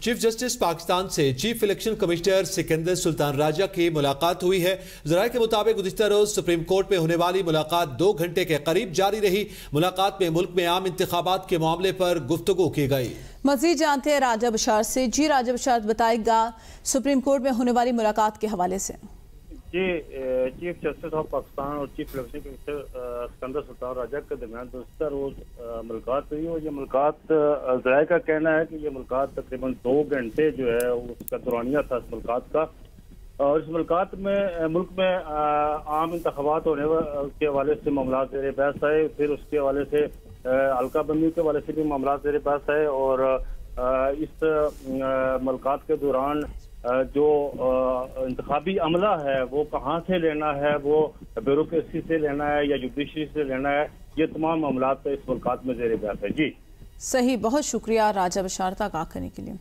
Chief justice Pakistan से chief election commissioner Sikandar Sultan Raja की मुलाकात हुई है। ज़राए के मुताबिक गुज़िश्ता रोज सुप्रीम कोर्ट में होने वाली मुलाकात 2 घंटे के करीब जारी रही। मुलाकात में मुल्क में आम इंतखाबात के मामले पर गुफ्तगू की गई। मज़ीद जानते हैं राजा बशार से। जी राजा बशार, बताएगा सुप्रीम कोर्ट में होने वाली मुलाकात के हवाले से। जी, चीफ जस्टिस ऑफ पाकिस्तान और chief election commissioner Sikandar Sultan Raja के दरमियान गुज़िश्ता रोज मुलाकात हुई और ये मुलाकात ज़राए का कहना है कि ये मुलाकात तकरीबन 2 घंटे जो है उसका दौरानिया था इस मुलाकात का। और इस मुलाकात में मुल्क में आम इंतखाबात होने के हवाले से मामला ज़ेर बहस आए, फिर उसके हवाले से हल्का बंदी के हवाले से भी मामला ज़ेर बहस आए। और इस मुलाकात के दौरान जो इंतखाबी अमला है वो कहाँ से लेना है, वो ब्यूरोक्रेसी से लेना है या जुडिशरी से लेना है, ये तमाम मामला इस मुलाकात में ज़ेर बहस है। जी सही, बहुत शुक्रिया राजा बशार तक करने के लिए।